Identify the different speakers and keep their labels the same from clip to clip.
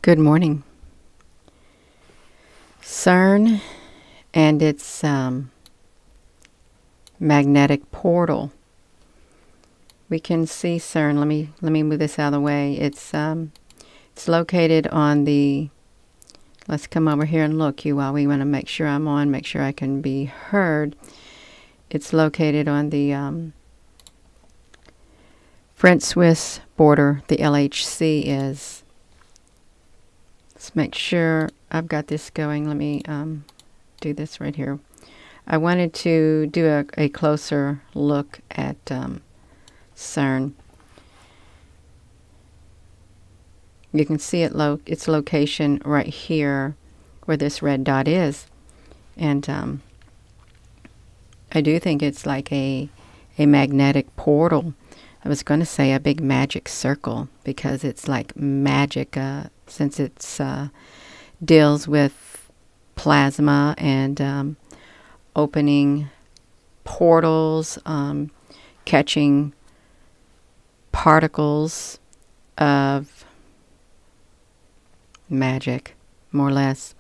Speaker 1: Good morning. CERN and its magnetic portal. We can see CERN. Let me move this out of the way. It's located on the. Let's come over here and look, you all. We want to make sure I'm on, make sure I can be heard. It's located on the French-Swiss border. The LHC is. Let's make sure I've got this going. Let me do this right here. I wanted to do a closer look at CERN. You can see its location right here where this red dot is. And I do think it's like a magnetic portal. I was going to say a big magic circle because it's like magic since it's deals with plasma and opening portals, catching particles of magic, more or less,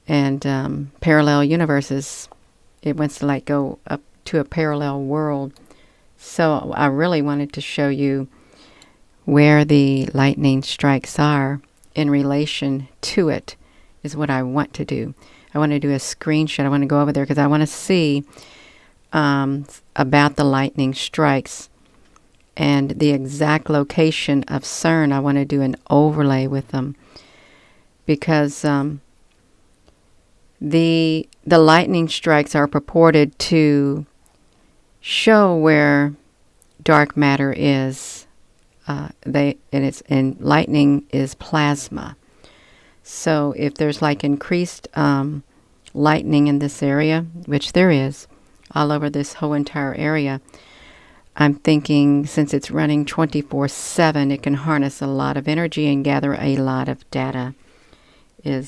Speaker 1: and parallel universes. It wants to like go up to a parallel world. So I really wanted to show you where the lightning strikes are in relation to it is what I want to do. I want to do a screenshot. I want to go over there because I want to see about the lightning strikes and the exact location of CERN. I want to do an overlay with them because the lightning strikes are purported to show where dark matter is. And lightning is plasma. So if there's like increased lightning in this area, which there is all over this whole entire area, I'm thinking since it's running 24/7, it can harness a lot of energy and gather a lot of data. I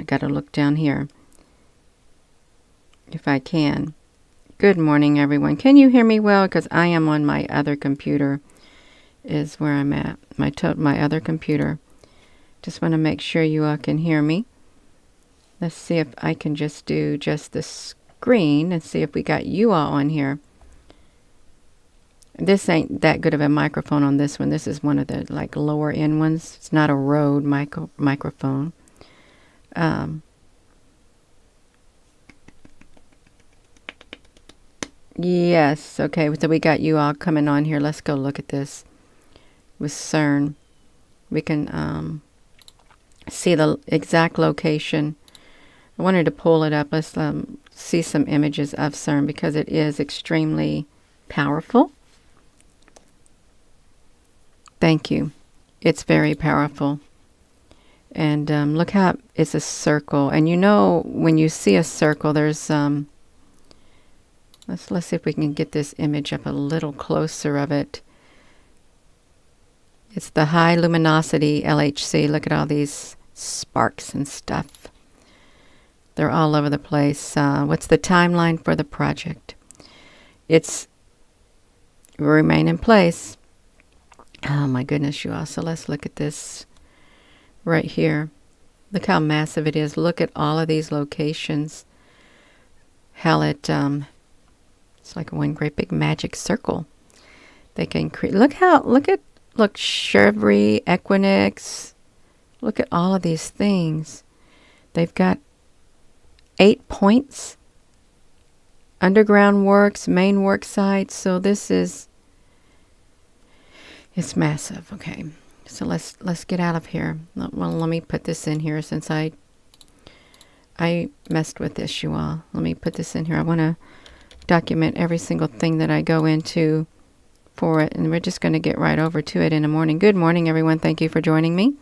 Speaker 1: got to look down here if I can. Good morning, everyone. Can you hear me well? Because I am on my other computer is where I'm at. My other computer. Just want to make sure you all can hear me. Let's see if I can just do just the screen and see if we got you all on here. This ain't that good of a microphone on this one. This is one of the like lower end ones. It's not a Rode microphone. Yes, okay, so we got you all coming on here. Let's go look at this with CERN. We can see the exact location. I wanted to pull it up. Let's see some images of CERN because it is extremely powerful. Thank you. It's very powerful. And look how it's a circle. And you know, when you see a circle, there's let's see if we can get this image up a little closer of it. It's the high luminosity LHC. Look at all these sparks and stuff. They're all over the place. What's the timeline for the project? It's remain in place. Oh my goodness, you all. So let's look at this right here. Look how massive it is. Look at all of these locations. How it it's like one great big magic circle. They can create. Look Chevry, Equinix. Look at all of these things. They've got 8 points. Underground works, main work sites. So this is. It's massive. Okay. So let's get out of here. Well, let me put this in here since I messed with this, you all. Let me put this in here. I want to document every single thing that I go into for it, and we're just going to get right over to it in the morning. Good morning, everyone. Thank you for joining me.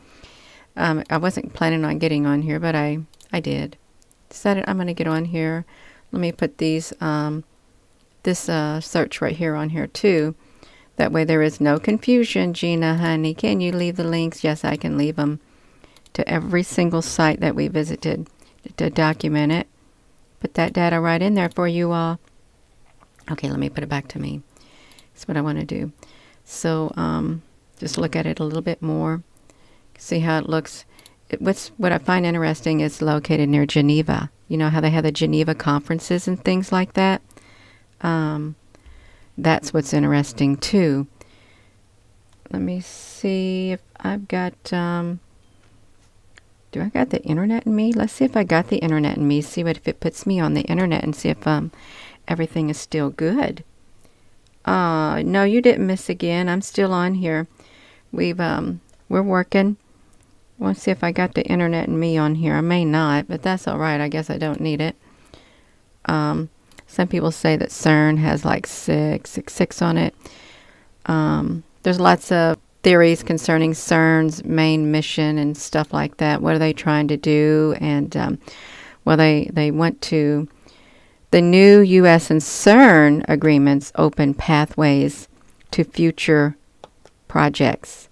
Speaker 1: I wasn't planning on getting on here, but I did. Decided I'm going to get on here. Let me put these this search right here on here too. That way there is no confusion. Gina, honey, can you leave the links? Yes, I can leave them to every single site that we visited to document it. Put that data right in there for you all. Okay, let me put it back to me. That's what I want to do. So Just look at it a little bit more. See how it looks. What I find interesting is located near Geneva. You know how they have the Geneva conferences and things like that? That's what's interesting too. Let me see if I've got, do I got the internet in me? Let's see if I got the internet in me. See what if it puts me on the internet and see if everything is still good. No, you didn't miss again. I'm still on here. We're working. I want to see if I got the internet in me on here. I may not, but that's all right. I guess I don't need it. Some people say that CERN has like 666 on it. There's lots of theories concerning CERN's main mission and stuff like that. What are they trying to do? And, well, they want to... The new U.S. and CERN agreements open pathways to future projects.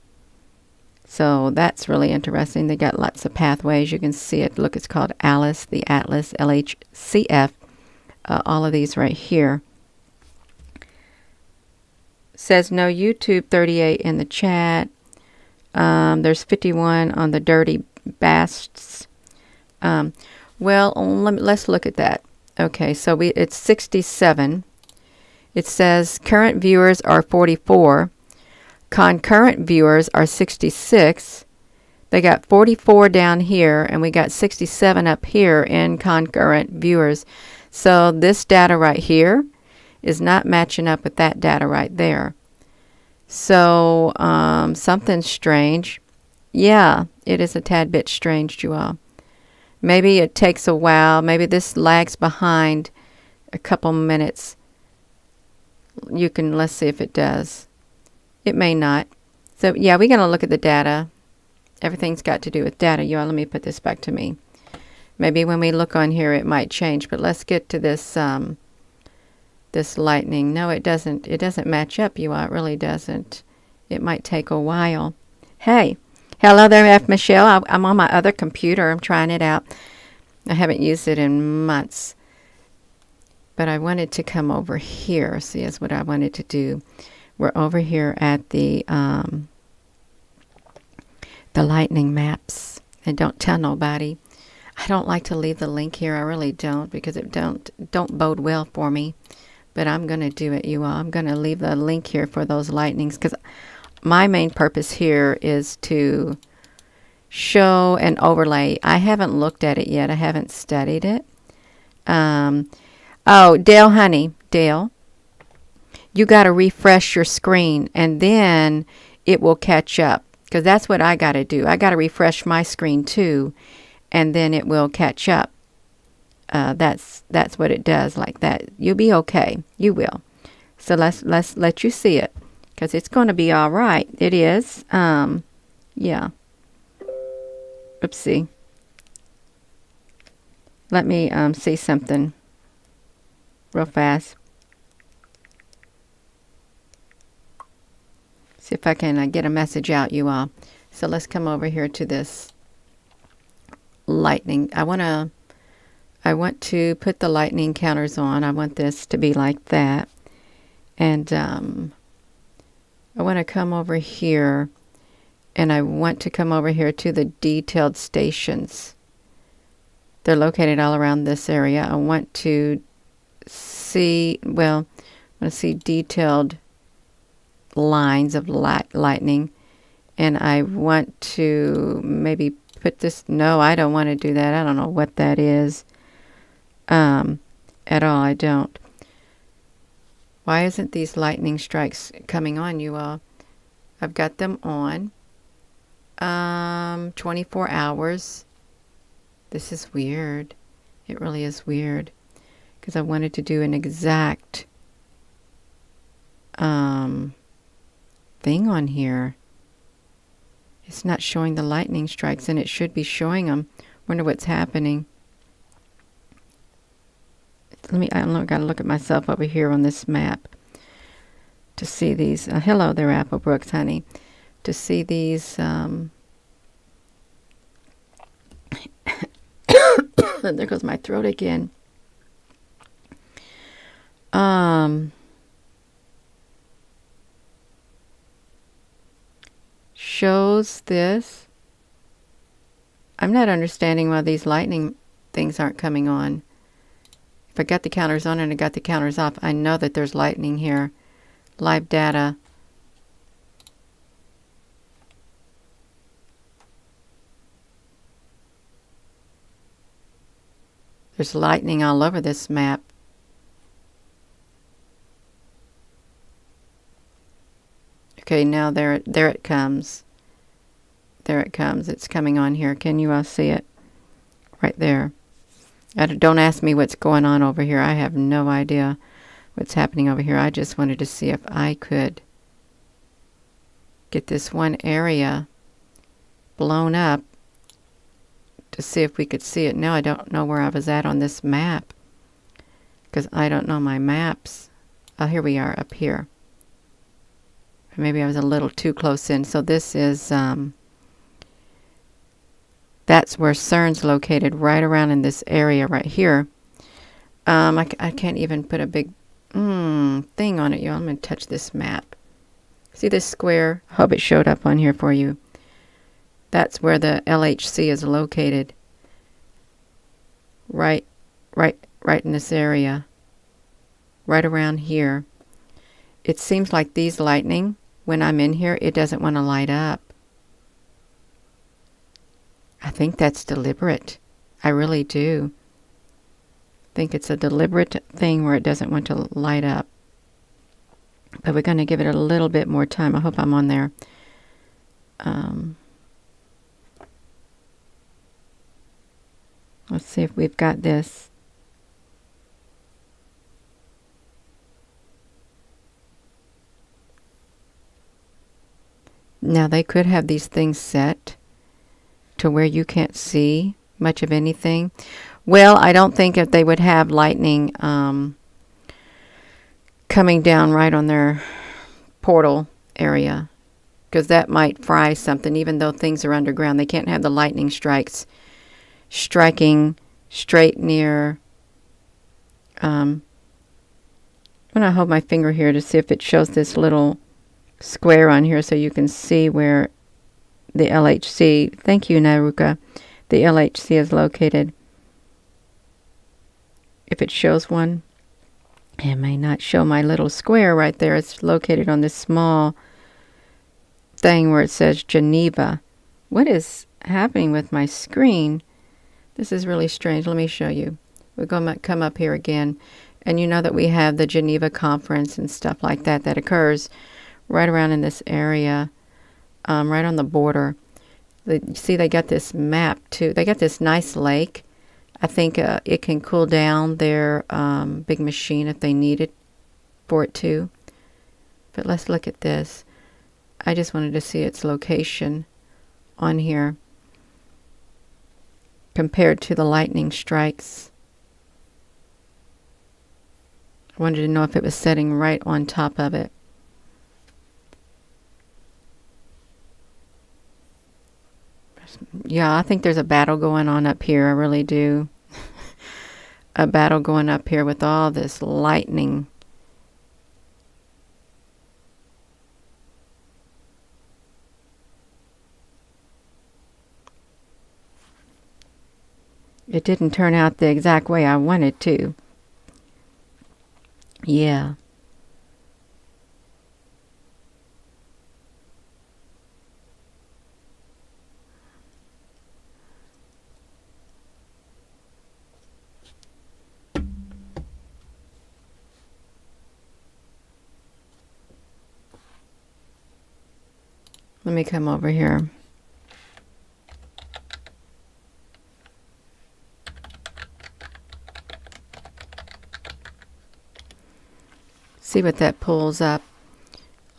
Speaker 1: So that's really interesting. They got lots of pathways. You can see it. Look, it's called Alice, the Atlas, LHCF. All of these right here. Says no YouTube 38 in the chat. There's 51 on the Dirty Basts. Well, let's look at that. Okay, so it's 67. It says current viewers are 44. Concurrent viewers are 66. They got 44 down here, and we got 67 up here in concurrent viewers. So this data right here is not matching up with that data right there. So something's strange. Yeah, it is a tad bit strange, you all. Maybe it takes a while. Maybe this lags behind a couple minutes. Let's see if it does. It may not. So yeah, we're going to look at the data. Everything's got to do with data. You all, let me put this back to me. Maybe when we look on here, it might change. But let's get to this this lightning. No, it doesn't. It doesn't match up, you all. It really doesn't. It might take a while. Hey. Hello there, F. Michelle. I'm on my other computer. I'm trying it out. I haven't used it in months. But I wanted to come over here. See, that's what I wanted to do. We're over here at the lightning maps. And don't tell nobody. I don't like to leave the link here. I really don't, because it don't bode well for me. But I'm going to do it, you all. I'm going to leave the link here for those lightnings, because my main purpose here is to show an overlay. I haven't looked at it yet. I haven't studied it. Oh, Dale, honey, Dale, you got to refresh your screen, and then it will catch up, because that's what I got to do. I got to refresh my screen too, and then it will catch up. That's what it does, like that. You'll be okay. You will. So let's let you see it. Because it's going to be all right. It is. Yeah. Oopsie. Let me see something real fast. See if I can get a message out, you all. So let's come over here to this lightning. I want to put the lightning counters on. I want this to be like that. And I want to come over here, and I want to come over here to the detailed stations. They're located all around this area. I want to see, well, I want to see detailed lines of lightning, and I want to maybe put this, no, I don't want to do that. I don't know what that is at all. I don't. Why isn't these lightning strikes coming on, you all? I've got them on. 24 hours. This is weird. It really is weird. Because I wanted to do an exact thing on here. It's not showing the lightning strikes, and it should be showing them. Wonder what's happening. I got to look at myself over here on this map to see these. Hello there, Apple Brooks, honey. To see these. There goes my throat again. shows this. I'm not understanding why these lightning things aren't coming on. If I got the counters on and I got the counters off, I know that there's lightning here. Live data. There's lightning all over this map. Okay, now there it comes. There it comes. It's coming on here. Can you all see it? Right there. Don't ask me what's going on over here. I have no idea what's happening over here. I just wanted to see if I could get this one area blown up to see if we could see it. Now I don't know where I was at on this map because I don't know my maps. Oh, here we are up here. Maybe I was a little too close in. So this is, that's where CERN's located, right around in this area right here. I can't even put a big thing on it, y'all. I'm going to touch this map. See this square? I hope it showed up on here for you. That's where the LHC is located. Right in this area. Right around here. It seems like these lightning, when I'm in here, it doesn't want to light up. I think that's deliberate. I really do. I think it's a deliberate thing where it doesn't want to light up. But we're going to give it a little bit more time. I hope I'm on there. Let's see if we've got this. Now they could have these things set to where you can't see much of anything. Well, I don't think if they would have lightning coming down right on their portal area, because that might fry something. Even though things are underground, they can't have the lightning strikes striking straight near. I'm going to hold my finger here to see if it shows this little square on here so you can see where the LHC, thank you Naruka, the LHC is located. If it shows one, it may not show my little square right there. It's located on this small thing where it says Geneva. What is happening with my screen? This is really strange. Let me show you. We're going to come up here again, and you know that we have the Geneva conference and stuff like that that occurs right around in this area, right on the border. See, they got this map too. They got this nice lake. I think it can cool down their big machine if they need it for it to. But let's look at this. I just wanted to see its location on here compared to the lightning strikes. I wanted to know if it was setting right on top of it. Yeah, I think there's a battle going on up here. I really do. A battle going up here with all this lightning. It didn't turn out the exact way I wanted to. Yeah. Let me come over here. See what that pulls up.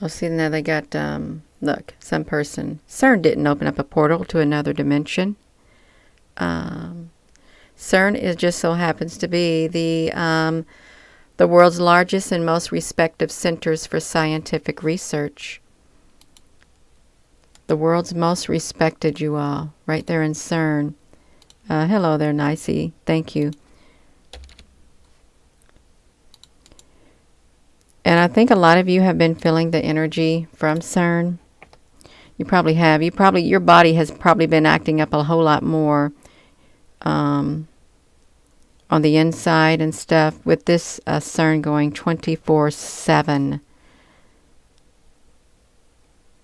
Speaker 1: Oh, see now they got, look, some person. CERN didn't open up a portal to another dimension. CERN is just so happens to be the world's largest and most respected centers for scientific research. The world's most respected, you all, right there in CERN. Hello there, Nicey. Thank you. And I think a lot of you have been feeling the energy from CERN. You probably have. Your body has probably been acting up a whole lot more on the inside and stuff with this CERN going 24/7.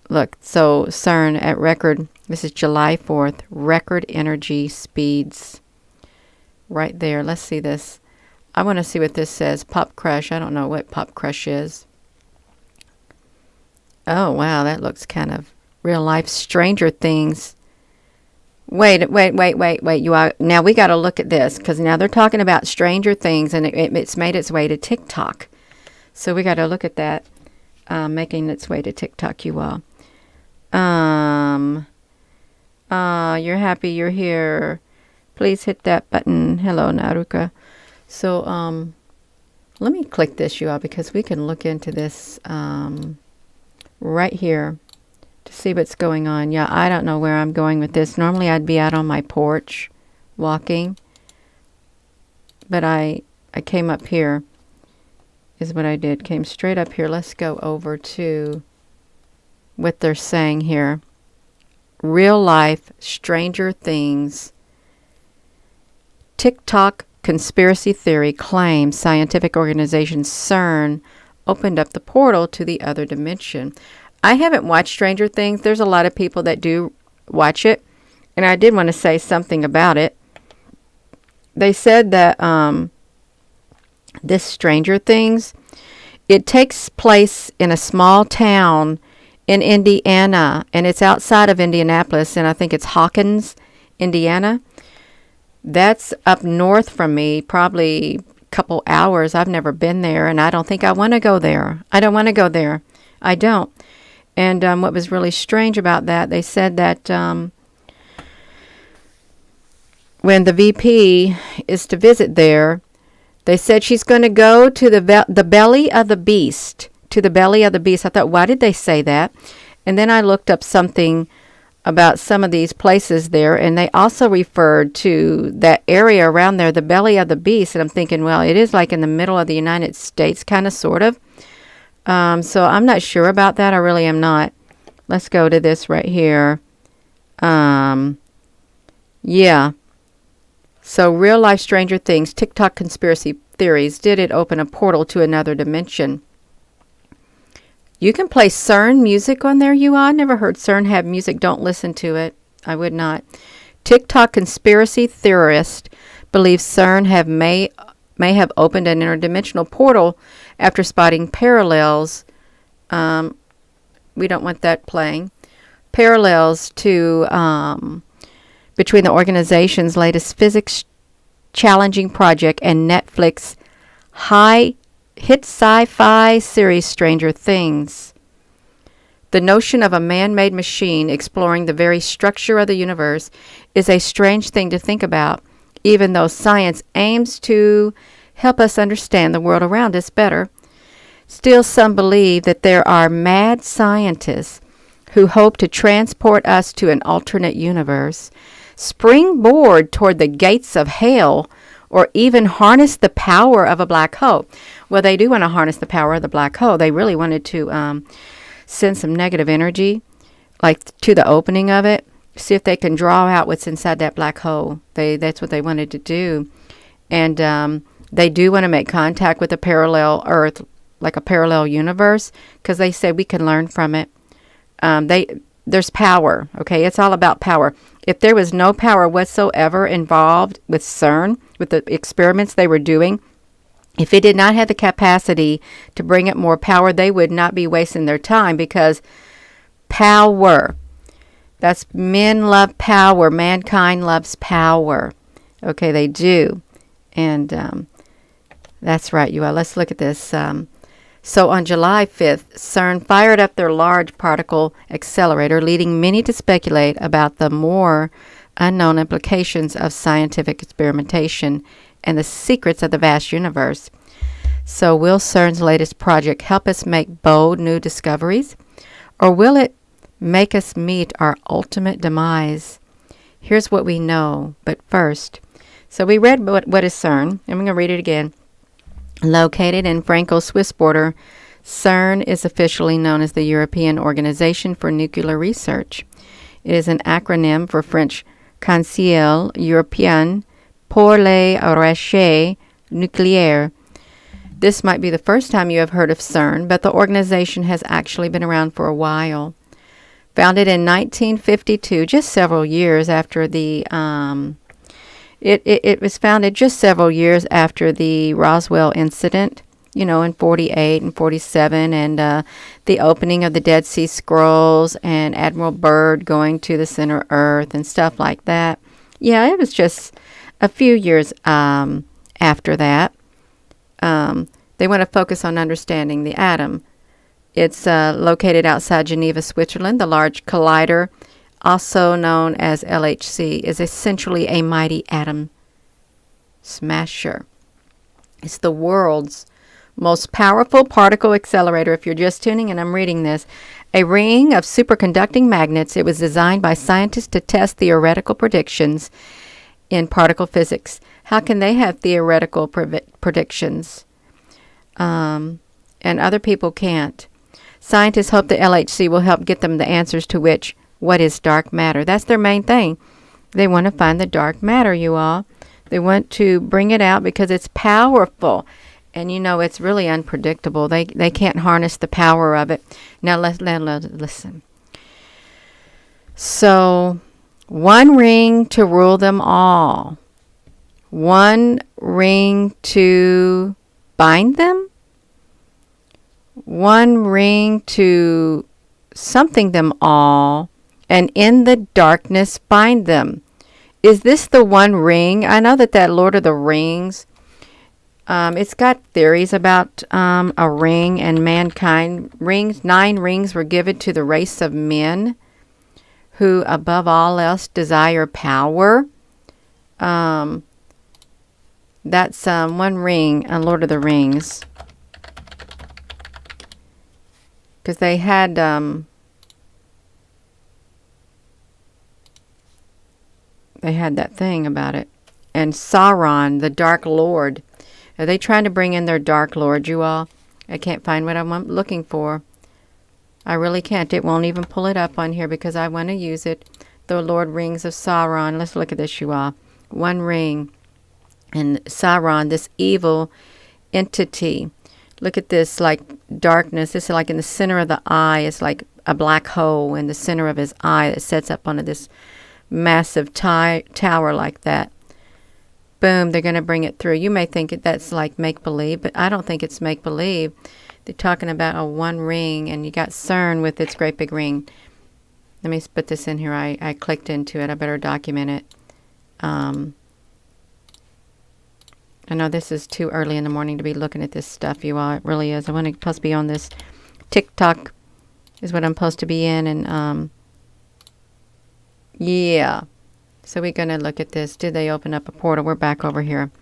Speaker 1: Look, so CERN at record, this is July 4th, record energy speeds. Right there. Let's see this. I want to see what this says. Pop Crush. I don't know what Pop Crush is. Oh, wow. That looks kind of real life. Stranger Things. Wait. You are, now we got to look at this because now they're talking about Stranger Things and it's made its way to TikTok. So we got to look at that making its way to TikTok, you all. You're happy you're here. Please hit that button. Hello, Naruka. So, let me click this, you all, because we can look into this right here to see what's going on. Yeah, I don't know where I'm going with this. Normally, I'd be out on my porch walking, but I came up here is what I did. Came straight up here. Let's go over to what they're saying here. Real life, Stranger Things. TikTok conspiracy theory claims scientific organization CERN opened up the portal to the other dimension. I haven't watched Stranger Things. There's a lot of people that do watch it, and I did want to say something about it. They said that this Stranger Things, it takes place in a small town in Indiana, and it's outside of Indianapolis, and I think it's Hawkins, Indiana. That's up north from me, probably a couple hours. I've never been there, and I don't think I want to go there. I don't want to go there. I don't. And what was really strange about that, they said that when the VP is to visit there, they said she's going to go to the belly of the beast, to the belly of the beast. I thought, why did they say that? And then I looked up something about some of these places there, and they also referred to that area around there, the belly of the beast. And I'm thinking, well, it is like in the middle of the United States, kind of, sort of. So I'm not sure about that. I really am not. Let's go to this right here. Yeah. So real life Stranger Things, TikTok conspiracy theories. Did it open a portal to another dimension? You can play CERN music on there, you all. I never heard CERN have music. Don't listen to it. I would not. TikTok conspiracy theorist believes CERN may have opened an interdimensional portal after spotting parallels. We don't want that playing. Parallels to between the organization's latest physics challenging project and Netflix hit sci-fi series Stranger Things. The notion of a man-made machine exploring the very structure of the universe is a strange thing to think about, even though science aims to help us understand the world around us better. Still, some believe that there are mad scientists who hope to transport us to an alternate universe, springboard toward the gates of hell, or even harness the power of a black hole. Well, they do want to harness the power of the black hole. They really wanted to send some negative energy, like to the opening of it, see if they can draw out what's inside that black hole. That's what they wanted to do. And they do want to make contact with a parallel Earth, like a parallel universe, because they say we can learn from it. There's power, okay? It's all about power. If there was no power whatsoever involved with CERN, with the experiments they were doing, if it did not have the capacity to bring it more power, they would not be wasting their time, because power, that's men love power. Mankind loves power. Okay, they do. And that's right, you all. Let's look at this. So on July 5th, CERN fired up their Large Particle Accelerator, leading many to speculate about the more unknown implications of scientific experimentation and the secrets of the vast universe. So will CERN's latest project help us make bold new discoveries, or will it make us meet our ultimate demise? Here's what we know, but first. So we read what is CERN, and I'm going to read it again. Located in Franco-Swiss border, CERN is officially known as the European Organization for Nuclear Research. It is an acronym for French Conseil Européen pour les Recherches Nucléaires. This might be the first time you have heard of CERN, but the organization has actually been around for a while. Founded in 1952, just several years after the it was founded just several years after the Roswell incident, in 48 and 47, and the opening of the Dead Sea Scrolls and Admiral Byrd going to the center of Earth and stuff like that. Yeah, it was just a few years after that. They want to focus on understanding the atom. It's located outside Geneva, Switzerland. The Large Collider, also known as LHC, is essentially a mighty atom smasher. It's the world's most powerful particle accelerator. If you're just tuning in, I'm reading this. A ring of superconducting magnets. It was designed by scientists to test theoretical predictions in particle physics. How can they have theoretical predictions? And other people can't. Scientists hope the LHC will help get them the answers to what is dark matter. That's their main thing. They want to find the dark matter, you all. They want to bring it out because it's powerful. And it's really unpredictable. They can't harness the power of it. Now, let's listen. So, one ring to rule them all. One ring to bind them. One ring to something them all, and in the darkness bind them. Is this the one ring? I know that Lord of the Rings, it's got theories about a ring and mankind. 9 rings were given to the race of men who, above all else, desire power. That's one ring on Lord of the Rings. Because they had that thing about it. And Sauron, the Dark Lord. Are they trying to bring in their Dark Lord, you all? I can't find what I'm looking for. I really can't. It won't even pull it up on here because I want to use it. The Lord Rings of Sauron. Let's look at this, you all. One ring. And Sauron, this evil entity. Look at this, like darkness. This is like in the center of the eye. It's like a black hole in the center of his eye that sets up onto this massive tower like that. Boom, they're going to bring it through. You may think that's like make-believe, but I don't think it's make-believe. They're talking about a one ring, and you got CERN with its great big ring. Let me put this in here. I clicked into it. I better document it. I know this is too early in the morning to be looking at this stuff, you all. It really is. I'm supposed to be on this TikTok is what I'm supposed to be in. And, yeah. So we're going to look at this. Did they open up a portal? We're back over here.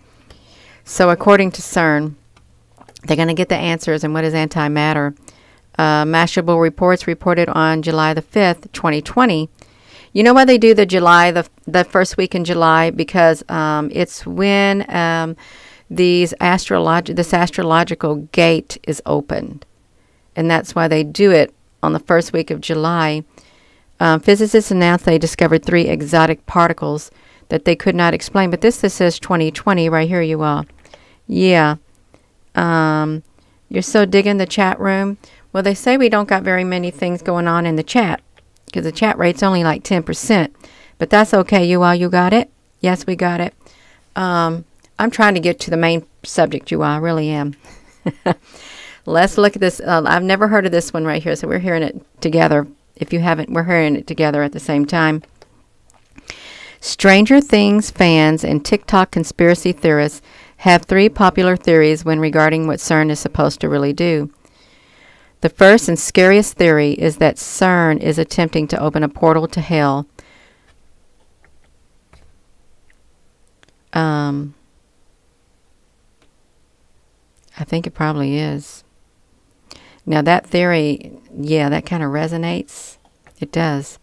Speaker 1: So according to CERN, they're going to get the answers. And what is antimatter? Mashable reports reported on July the 5th, 2020. You know why they do the first week in July? Because it's when this astrological gate is opened. And that's why they do it on the first week of July. Physicists announced they discovered 3 exotic particles that they could not explain. But this says 2020 right here, you all. Yeah. You're so digging the chat room. Well, they say we don't got very many things going on in the chat. Because the chat rate's only like 10%. But that's okay, you all. You got it? Yes, we got it. I'm trying to get to the main subject, you all. I really am. Let's look at this. I've never heard of this one right here, so we're hearing it together. If you haven't, we're hearing it together at the same time. Stranger Things fans and TikTok conspiracy theorists have 3 popular theories when regarding what CERN is supposed to really do. The first and scariest theory is that CERN is attempting to open a portal to hell. I think it probably is. Now that theory, yeah, that kind of resonates. It does.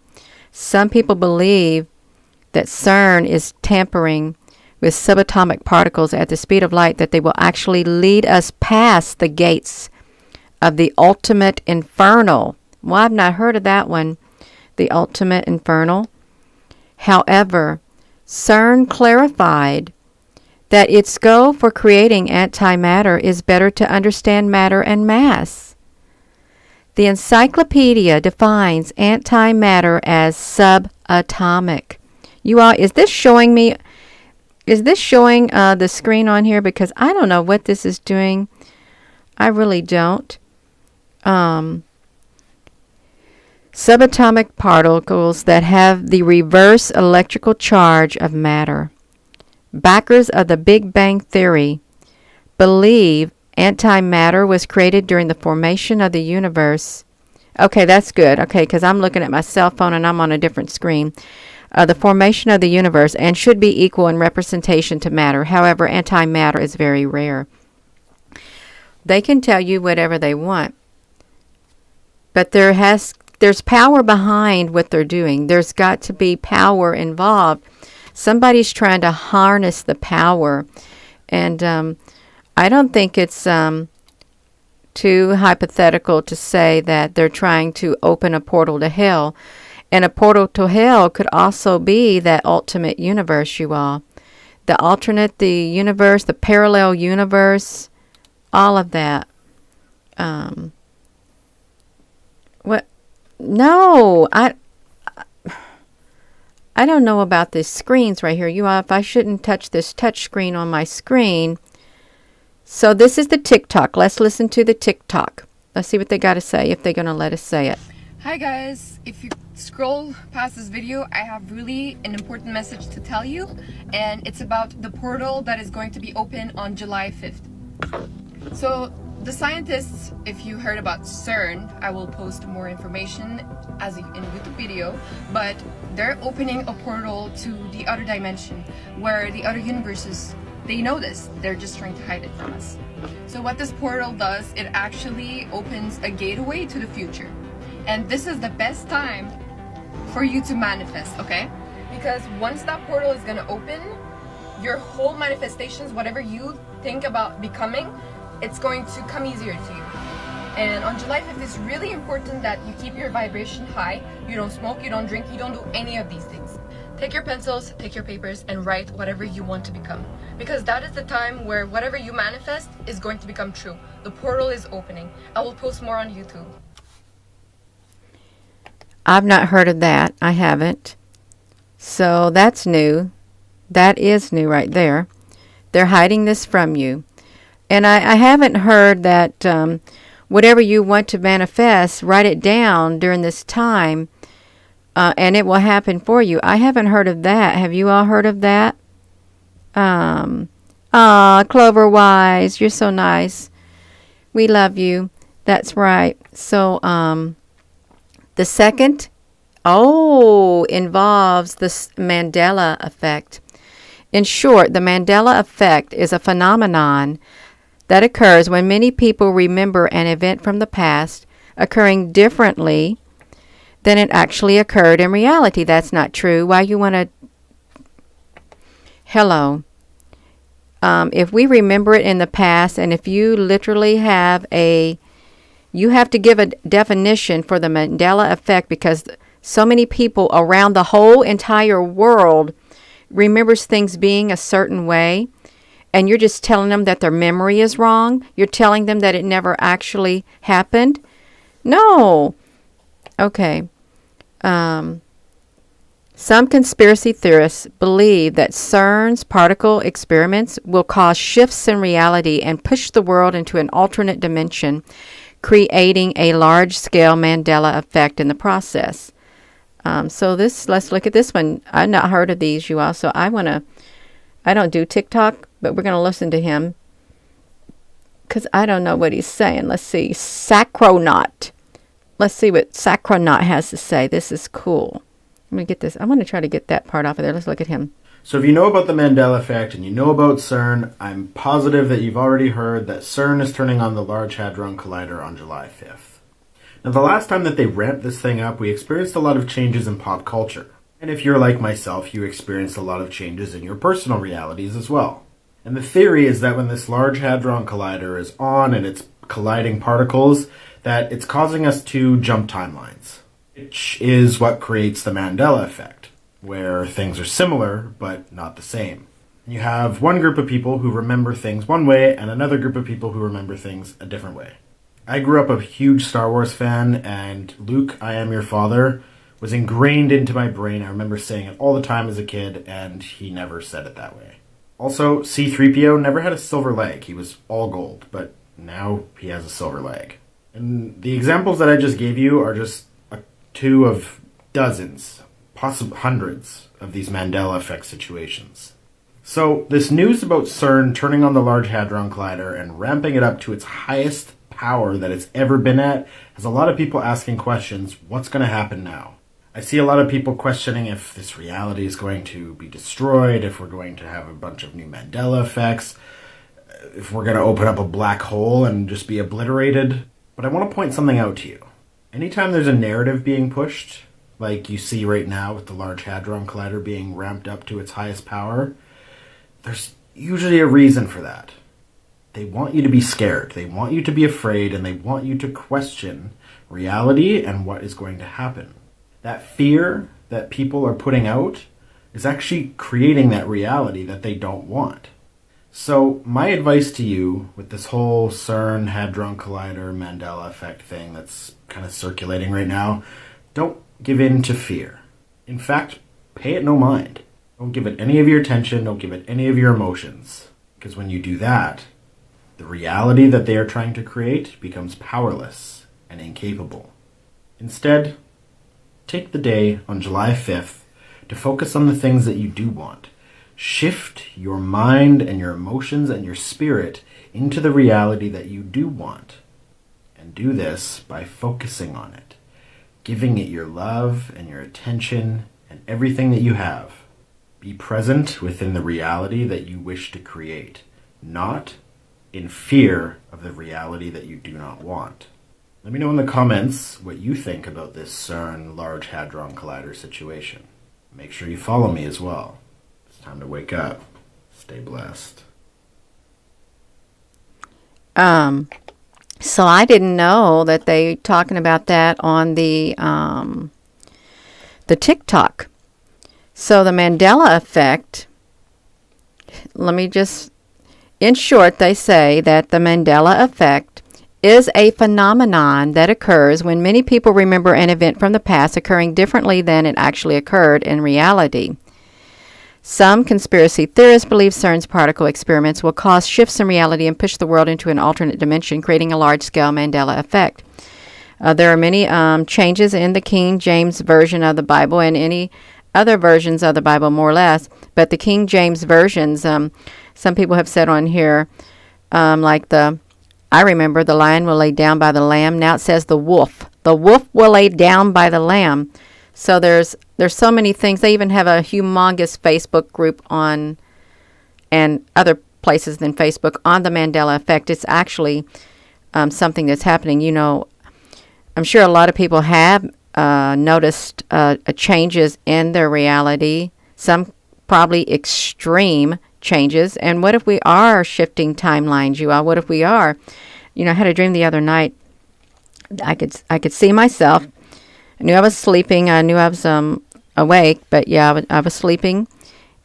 Speaker 1: Some people believe that CERN is tampering with subatomic particles at the speed of light, that they will actually lead us past the gates of the ultimate infernal. Well, I've not heard of that one, the ultimate infernal. However, CERN clarified that its goal for creating antimatter is better to understand matter and mass. The encyclopedia defines antimatter as subatomic. You all, is this showing the screen on here? Because I don't know what this is doing. I really don't. Subatomic particles that have the reverse electrical charge of matter. Backers of the Big Bang Theory believe antimatter was created during the formation of the universe. Okay, that's good. Okay, because I'm looking at my cell phone and I'm on a different screen. The formation of the universe and should be equal in representation to matter. However, antimatter is very rare. They can tell you whatever they want, but there's power behind what they're doing. There's got to be power involved. Somebody's trying to harness the power, and I don't think it's too hypothetical to say that they're trying to open a portal to hell. And a portal to hell could also be that ultimate universe, you all. The alternate, the universe, the parallel universe, all of that. What? No, I don't know about these screens right here. You all, if I shouldn't touch this touch screen on my screen. So this is the TikTok. Let's listen to the TikTok. Let's see what they got to say, if they're going to let us say it.
Speaker 2: Hi guys, if you scroll past this video, I have really an important message to tell you, and it's about the portal that is going to be open on July 5th. So the scientists, if you heard about CERN, I will post more information in a YouTube video, but they're opening a portal to the other dimension where the other universes, they know this, they're just trying to hide it from us. So what this portal does, it actually opens a gateway to the future. And this is the best time for you to manifest, okay? Because once that portal is gonna open, your whole manifestations, whatever you think about becoming, it's going to come easier to you. And on July 5th, it's really important that you keep your vibration high. You don't smoke, you don't drink, you don't do any of these things. Take your pencils, take your papers, and write whatever you want to become. Because that is the time where whatever you manifest is going to become true. The portal is opening. I will post more on YouTube.
Speaker 1: I've not heard of that. I haven't. So that's new. That is new right there. They're hiding this from you. And I haven't heard that whatever you want to manifest, write it down during this time, and it will happen for you. I haven't heard of that. Have you all heard of that? Clover Wise, you're so nice. We love you. That's right. So, the second, involves the Mandela Effect. In short, the Mandela Effect is a phenomenon that occurs when many people remember an event from the past occurring differently than it actually occurred in reality. That's not true. Why you want to... Hello. If we remember it in the past, and if you literally have you have to give a definition for the Mandela Effect, because so many people around the whole entire world remembers things being a certain way, and you're just telling them that their memory is wrong. You're telling them that it never actually happened. No. Okay. Some conspiracy theorists believe that CERN's particle experiments will cause shifts in reality and push the world into an alternate dimension, creating a large-scale Mandela Effect in the process. So let's look at this one. I've not heard of these, you all, so I don't do TikTok, but we're going to listen to him because I don't know what he's saying. Let's see. Sacronaut. Let's see what Sacronaut has to say. This is cool. I'm going to get this. I want to try to get that part off of there. Let's look at him.
Speaker 3: So if you know about the Mandela Effect and you know about CERN, I'm positive that you've already heard that CERN is turning on the Large Hadron Collider on July 5th. Now, the last time that they ramped this thing up, we experienced a lot of changes in pop culture. And if you're like myself, you experienced a lot of changes in your personal realities as well. And the theory is that when this Large Hadron Collider is on and it's colliding particles that it's causing us to jump timelines, which is what creates the Mandela Effect, where things are similar but not the same. You have one group of people who remember things one way and another group of people who remember things a different way. I grew up a huge Star Wars fan, and Luke, I am your father, was ingrained into my brain. I remember saying it all the time as a kid, and he never said it that way. Also, C-3PO never had a silver leg. He was all gold, but now he has a silver leg. And the examples that I just gave you are just two of dozens, possibly hundreds of these Mandela Effect situations. So, this news about CERN turning on the Large Hadron Collider and ramping it up to its highest power that it's ever been at has a lot of people asking questions, what's going to happen now? I see a lot of people questioning if this reality is going to be destroyed, if we're going to have a bunch of new Mandela effects, if we're going to open up a black hole and just be obliterated. But I want to point something out to you. Anytime there's a narrative being pushed, like you see right now with the Large Hadron Collider being ramped up to its highest power, there's usually a reason for that. They want you to be scared, they want you to be afraid, and they want you to question reality and what is going to happen. That fear that people are putting out is actually creating that reality that they don't want. So my advice to you with this whole CERN, Hadron Collider, Mandela Effect thing that's kind of circulating right now, don't give in to fear. In fact, pay it no mind. Don't give it any of your attention, don't give it any of your emotions. Because when you do that, the reality that they are trying to create becomes powerless and incapable. Instead, take the day on July 5th to focus on the things that you do want. Shift your mind and your emotions and your spirit into the reality that you do want. And do this by focusing on it, giving it your love and your attention and everything that you have. Be present within the reality that you wish to create, not in fear of the reality that you do not want. Let me know in the comments what you think about this CERN Large Hadron Collider situation. Make sure you follow me as well. It's time to wake up. Stay blessed.
Speaker 1: So I didn't know that they talking about that on the TikTok. So the Mandela Effect, let me just, in short, they say that the Mandela Effect is a phenomenon that occurs when many people remember an event from the past occurring differently than it actually occurred in reality. Some conspiracy theorists believe CERN's particle experiments will cause shifts in reality and push the world into an alternate dimension, creating a large-scale Mandela Effect. There are many changes in the King James Version of the Bible and any other versions of the Bible, more or less, but the King James versions, some people have said on here, I remember the lion will lay down by the lamb. Now it says the wolf. The wolf will lay down by the lamb. So there's so many things. They even have a humongous Facebook group on, and other places than Facebook, on the Mandela Effect. It's actually something that's happening. You know, I'm sure a lot of people have noticed changes in their reality. Some probably extreme changes. And what if we are shifting timelines, you all? What if we are? You know, I had a dream the other night. I could see myself. I knew I was sleeping. I knew I was awake, but yeah, I was sleeping.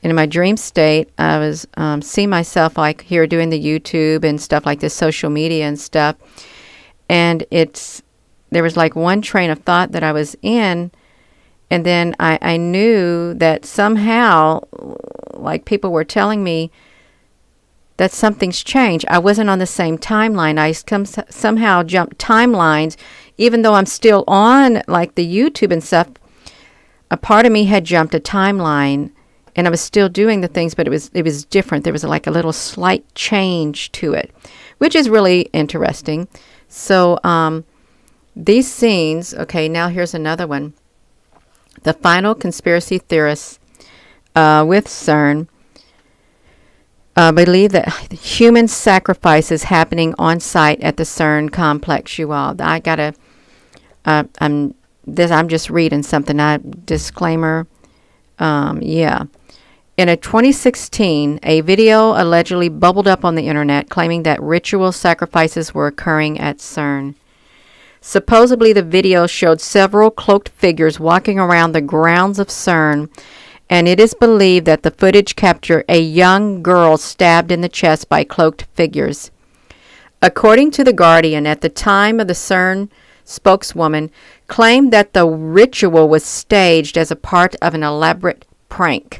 Speaker 1: And in my dream state, I was seeing myself like here doing the YouTube and stuff like this, social media and stuff. And there was like one train of thought that I was in, and then I knew that somehow, like people were telling me that something's changed. I wasn't on the same timeline. I somehow jumped timelines, even though I'm still on like the YouTube and stuff. A part of me had jumped a timeline, and I was still doing the things, but it was different. There was like a little slight change to it, which is really interesting. So these scenes, okay, now here's another one. The final conspiracy theorists with CERN believe that human sacrifice is happening on site at the CERN complex, you all. I'm just reading something. Disclaimer. Yeah. In a 2016, a video allegedly bubbled up on the internet claiming that ritual sacrifices were occurring at CERN. Supposedly, the video showed several cloaked figures walking around the grounds of CERN, and it is believed that the footage captured a young girl stabbed in the chest by cloaked figures. According to The Guardian, at the time of the CERN spokeswoman claimed that the ritual was staged as a part of an elaborate prank.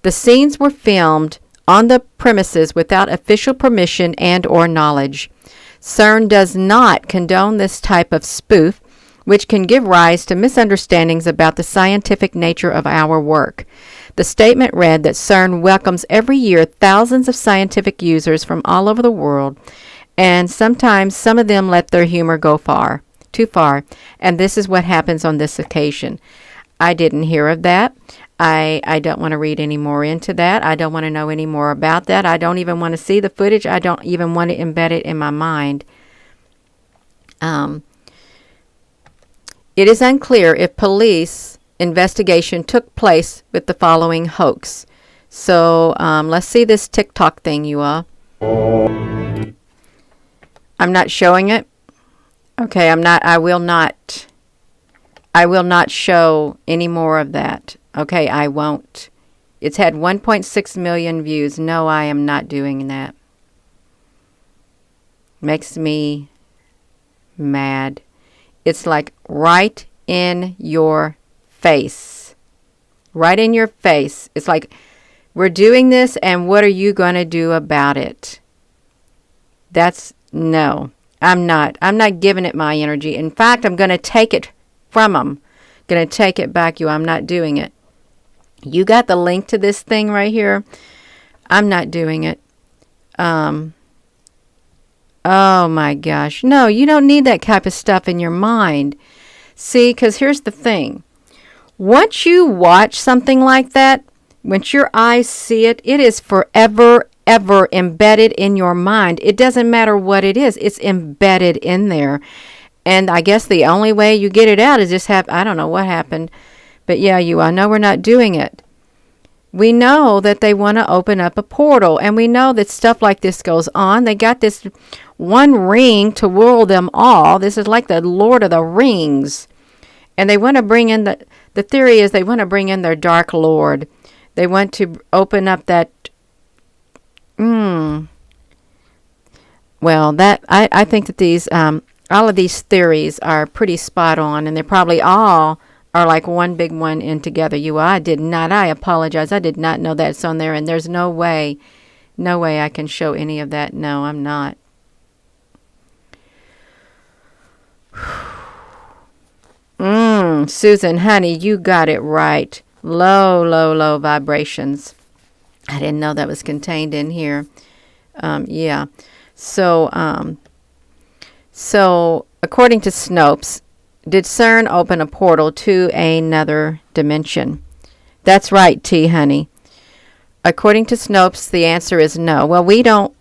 Speaker 1: The scenes were filmed on the premises without official permission and or knowledge. CERN does not condone this type of spoof, which can give rise to misunderstandings about the scientific nature of our work. The statement read that CERN welcomes every year thousands of scientific users from all over the world, and sometimes some of them let their humor go too far, and this is what happens on this occasion. I didn't hear of that. I don't want to read any more into that. I don't want to know any more about that. I don't even want to see the footage. I don't even want to embed it in my mind. It is unclear if police investigation took place with the following hoax. So let's see this TikTok thing, you all. I'm not showing it. Okay, I will not show any more of that. Okay, I won't. It's had 1.6 million views. No, I am not doing that. Makes me mad. It's like right in your face. Right in your face. It's like, we're doing this, and what are you going to do about it? No, I'm not. I'm not giving it my energy. In fact, I'm going to take it from them. Going to take it back. I'm not doing it. You got the link to this thing right here. I'm not doing it. Oh my gosh. No, you don't need that type of stuff in your mind. See, because here's the thing. Once you watch something like that, once your eyes see it, it is forever, ever embedded in your mind. It doesn't matter what it is. It's embedded in there. And I guess the only way you get it out is just I don't know what happened. But yeah, I know we're not doing it. We know that they want to open up a portal. And we know that stuff like this goes on. They got this one ring to rule them all. This is like the Lord of the Rings. And they want to bring in the theory is they want to bring in their Dark Lord. They want to open up that. Well, I think that these all of these theories are pretty spot on, and they probably all are like one big one in together. I did not. I apologize. I did not know that's on there, and there's no way I can show any of that. No, I'm not. Susan, honey, you got it right. Low vibrations. I didn't know that was contained in here. Yeah. So according to Snopes, did CERN open a portal to another dimension? That's right, T, honey. According to Snopes, the answer is no. Well, we don't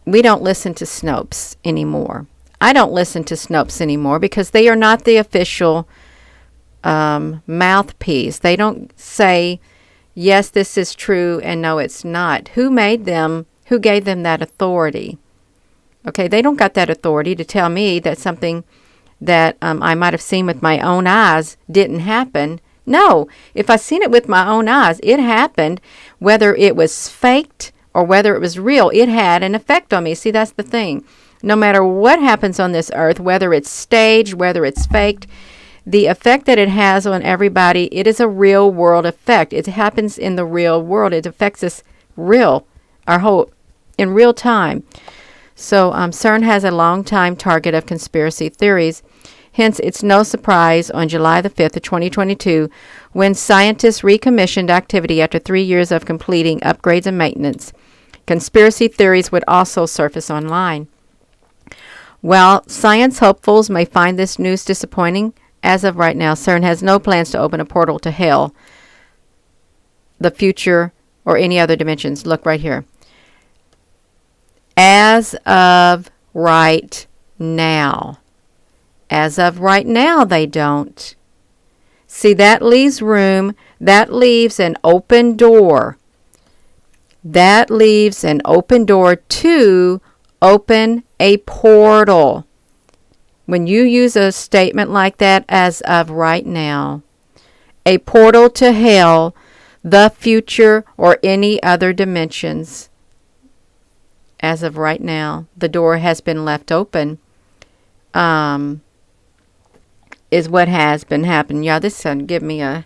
Speaker 1: listen to Snopes anymore. I don't listen to Snopes anymore because they are not the official mouthpiece. They don't say, yes, this is true, and no, it's not. Who made them? Who gave them that authority? Okay, they don't got that authority to tell me that something that I might have seen with my own eyes didn't happen. No, if I seen it with my own eyes, it happened. Whether it was faked or whether it was real, it had an effect on me. See, that's the thing. No matter what happens on this earth, whether it's staged, whether it's faked, the effect that it has on everybody, it is a real world effect. It happens in the real world. It affects us in real time. So CERN has a long-time target of conspiracy theories. Hence, it's no surprise on July the 5th of 2022 when scientists recommissioned activity after 3 years of completing upgrades and maintenance. Conspiracy theories would also surface online. While science hopefuls may find this news disappointing, as of right now, CERN has no plans to open a portal to hell, the future, or any other dimensions. Look right here. As of right now. As of right now, they don't. See, that leaves room, that leaves an open door that leaves an open door to open a portal. When you use a statement like that, as of right now, a portal to hell, the future, or any other dimensions, as of right now, the door has been left open, is what has been happening. Yeah, this is going to give me a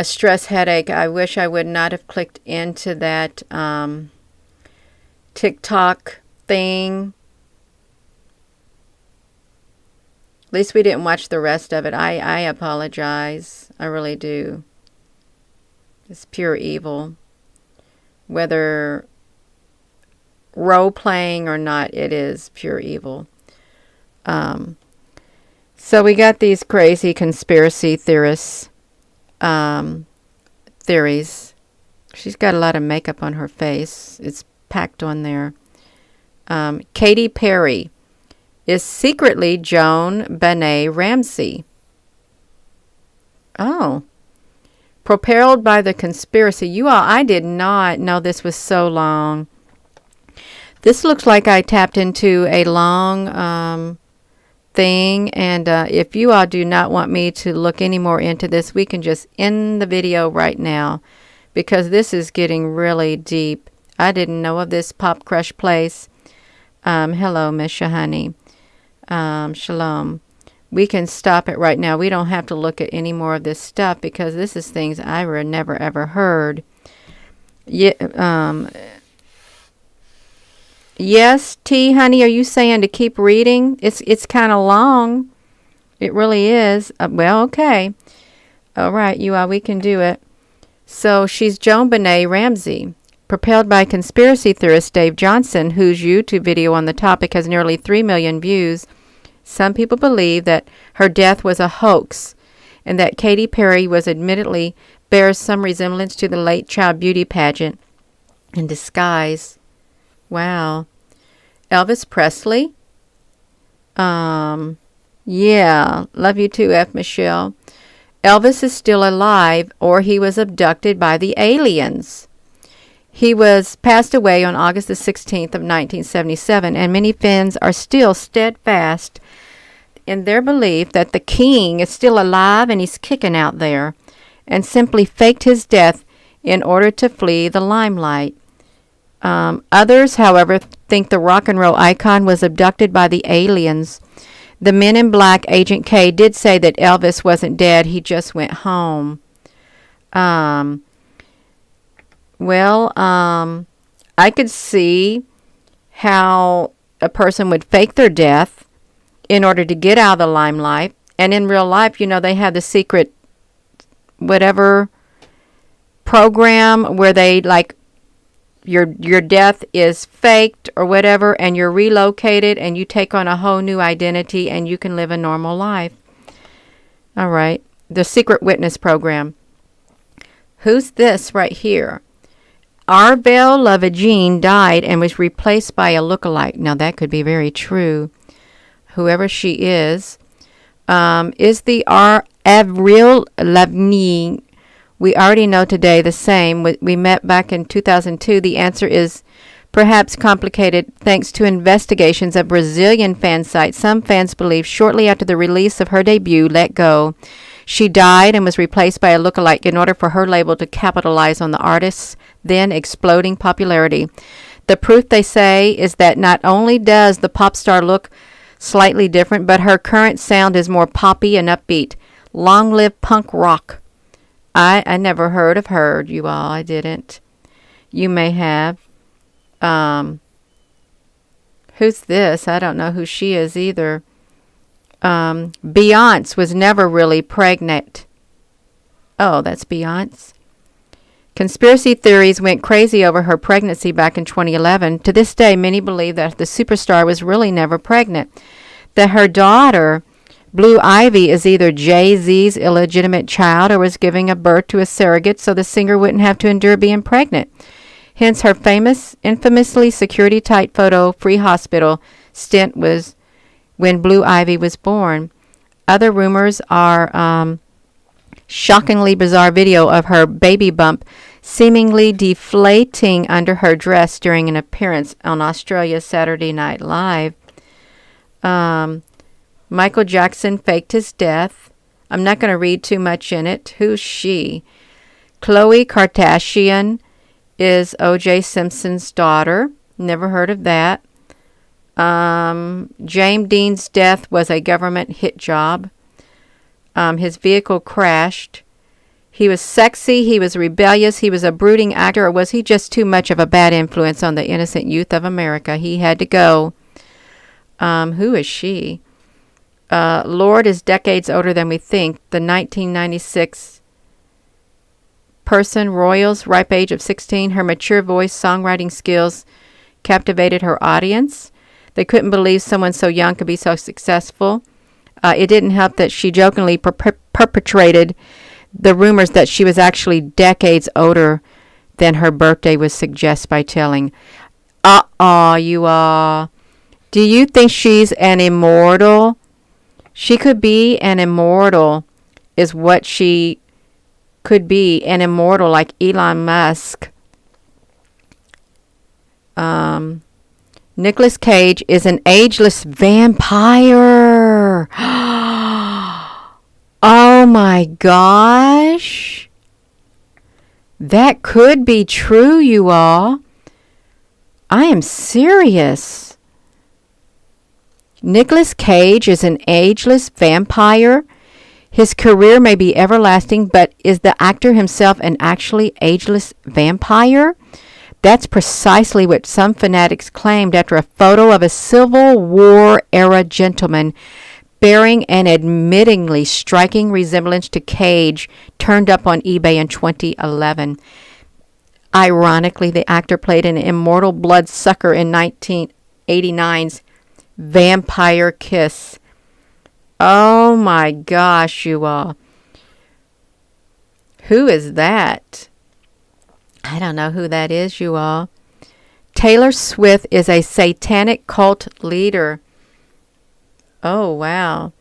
Speaker 1: stress headache. I wish I would not have clicked into that TikTok thing. At least we didn't watch the rest of it. I apologize. I really do. It's pure evil. Whether role-playing or not, it is pure evil. So we got these crazy conspiracy theorists. Theories. She's got a lot of makeup on her face. It's packed on there. Katy Perry is secretly Joan Benet Ramsey. Oh. Propelled by the conspiracy. You all, I did not know this was so long. This looks like I tapped into a long thing, and if you all do not want me to look any more into this, we can just end the video right now, because this is getting really deep. I didn't know of this Pop Crush place. Hello, Miss Shahani. Shalom. We can stop it right now. We don't have to look at any more of this stuff, because this is things I never ever heard. Yes, T, honey, are you saying to keep reading? It's kind of long. It really is. Well, okay. All right, you all, we can do it. So she's Joan Benet Ramsey, propelled by conspiracy theorist Dave Johnson, whose YouTube video on the topic has nearly 3 million views. Some people believe that her death was a hoax, and that Katy Perry was admittedly bears some resemblance to the late child beauty pageant in disguise. Wow. Elvis Presley. Yeah. Love you too, F. Michelle. Elvis is still alive, or he was abducted by the aliens. He was passed away on August the 16th of 1977, and many fans are still steadfast in their belief that the king is still alive and he's kicking out there, and simply faked his death in order to flee the limelight. Others, however, think the rock and roll icon was abducted by the aliens. The Men in Black, Agent K, did say that Elvis wasn't dead. He just went home. I could see how a person would fake their death in order to get out of the limelight. And in real life, you know, they have the secret whatever program where they, like, your death is faked or whatever, and you're relocated and you take on a whole new identity and you can live a normal life. All right. The secret witness program. Who's this right here? Arvel Lavagine died and was replaced by a lookalike. Now that could be very true. Whoever she is the Avril Lavigne. We already know today the same. We met back in 2002. The answer is perhaps complicated thanks to investigations of Brazilian fan sites. Some fans believe shortly after the release of her debut, Let Go, she died and was replaced by a lookalike in order for her label to capitalize on the artist's then exploding popularity. The proof, they say, is that not only does the pop star look slightly different, but her current sound is more poppy and upbeat. Long live punk rock. I never heard of her, you all. I didn't. You may have. Who's this? I don't know who she is either. Beyonce was never really pregnant. Oh, that's Beyonce. Conspiracy theories went crazy over her pregnancy back in 2011. To this day, many believe that the superstar was really never pregnant. That her daughter, Blue Ivy, is either Jay-Z's illegitimate child or was giving a birth to a surrogate so the singer wouldn't have to endure being pregnant. Hence her infamously security-tight photo free hospital stint was when Blue Ivy was born. Other rumors are shockingly bizarre video of her baby bump seemingly deflating under her dress during an appearance on Australia's Saturday Night Live. Michael Jackson faked his death. I'm not going to read too much in it. Who's she? Khloe Kardashian is O.J. Simpson's daughter. Never heard of that. James Dean's death was a government hit job. His vehicle crashed. He was sexy, he was rebellious, he was a brooding actor, or was he just too much of a bad influence on the innocent youth of America? He had to go. Who is she? Lorde is decades older than we think. The 1996 person, Royals, ripe age of 16. Her mature voice, songwriting skills captivated her audience. They couldn't believe someone so young could be so successful. It didn't help that she jokingly perpetrated the rumors that she was actually decades older than her birthday would suggest by telling, you are. Do you think she's an immortal? She could be an immortal, is what she could be, an immortal like Elon Musk. Nicolas Cage is an ageless vampire. Oh my gosh. That could be true, you all. I am serious. Nicolas Cage is an ageless vampire. His career may be everlasting, but is the actor himself an actually ageless vampire? That's precisely what some fanatics claimed after a photo of a Civil War-era gentleman bearing an admittingly striking resemblance to Cage turned up on eBay in 2011. Ironically, the actor played an immortal bloodsucker in 1989's Vampire Kiss. Oh my gosh, you all. Who is that? I don't know who that is, you all. Taylor Swift is a satanic cult leader. Oh, wow.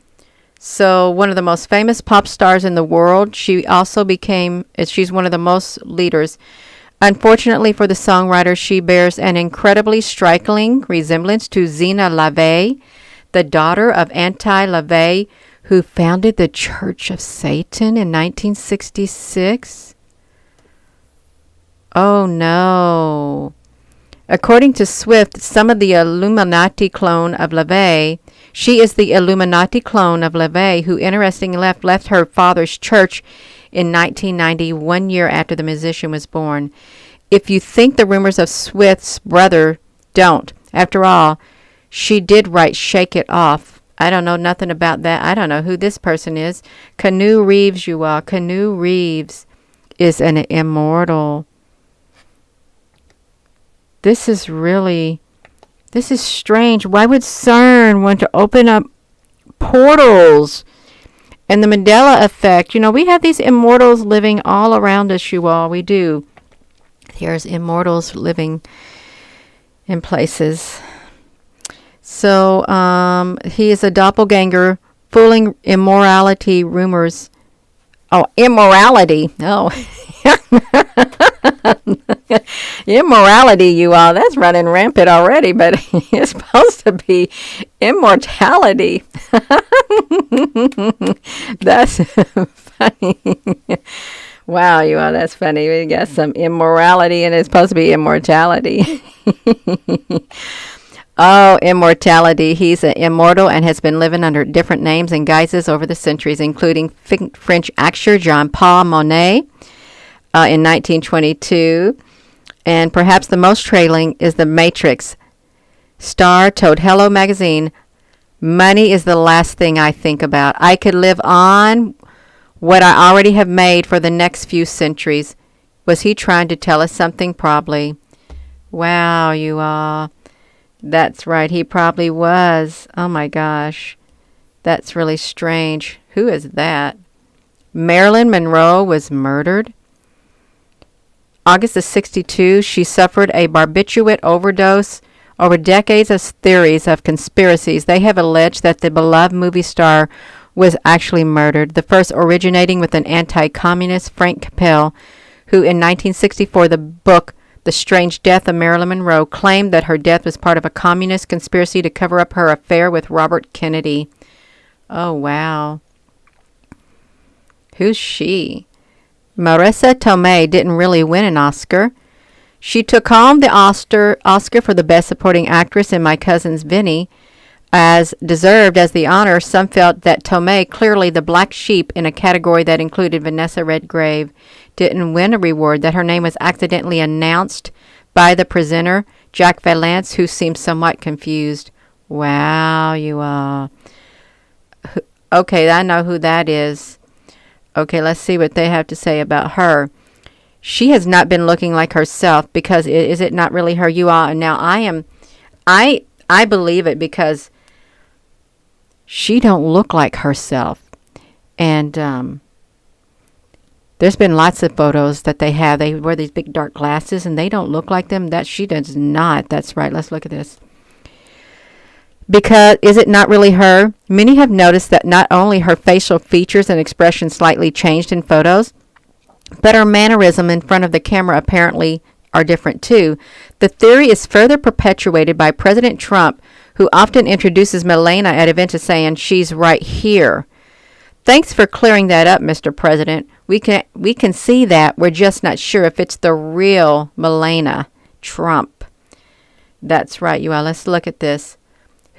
Speaker 1: So one of the most famous pop stars in the world. She's one of the most leaders. Unfortunately for the songwriter, she bears an incredibly striking resemblance to Zena LaVey, the daughter of Anti LaVey, who founded the Church of Satan in 1966. Oh, no. According to Swift, some of the Illuminati clone of LaVey, she is the Illuminati clone of LaVey, who interestingly left her father's church in 1990, 1 year after the musician was born. If you think the rumors of Swift's brother, don't. After all, she did write Shake It Off. I don't know nothing about that. I don't know who this person is. Keanu Reeves, you all. Keanu Reeves is an immortal. This is strange. Why would CERN want to open up portals? And the Mandela Effect. You know, we have these immortals living all around us, you all. We do. There's immortals living in places. So, he is a doppelganger, fooling immorality rumors. Oh, immorality. Oh. Immorality, you all. That's running rampant already, but it's supposed to be immortality. That's funny. Wow, you all, that's funny. We got some immorality and it's supposed to be immortality. Oh, immortality. He's immortal and has been living under different names and guises over the centuries, including French actor Jean-Paul Monet in 1922. And perhaps the most trailing is The Matrix. Star told Hello Magazine, "Money is the last thing I think about. I could live on what I already have made for the next few centuries." Was he trying to tell us something? Probably. Wow, you all. That's right. He probably was. Oh my gosh. That's really strange. Who is that? Marilyn Monroe was murdered. August of 1962, she suffered a barbiturate overdose. Over decades of theories of conspiracies, they have alleged that the beloved movie star was actually murdered, the first originating with an anti-communist Frank Capel, who in 1964, the book The Strange Death of Marilyn Monroe, claimed that her death was part of a communist conspiracy to cover up her affair with Robert Kennedy. Oh, wow. Who's she? Marissa Tomei didn't really win an Oscar. She took home the Oscar for the Best Supporting Actress in My Cousin's Vinny. As deserved as the honor, some felt that Tomei, clearly the black sheep in a category that included Vanessa Redgrave, didn't win a reward, that her name was accidentally announced by the presenter, Jack Valance, who seemed somewhat confused. Wow, you all. Okay, I know who that is. Okay, let's see what they have to say about her. She has not been looking like herself because is it not really her? You all. Now I believe it because she don't look like herself. And there's been lots of photos that they have. They wear these big dark glasses and they don't look like them. That she does not. That's right. Let's look at this. Because is it not really her? Many have noticed that not only her facial features and expression slightly changed in photos, but her mannerism in front of the camera apparently are different too. The theory is further perpetuated by President Trump, who often introduces Melania at events saying she's right here. Thanks for clearing that up, Mr. President. We can see that. We're just not sure if it's the real Melania Trump. That's right, you all. Let's look at this.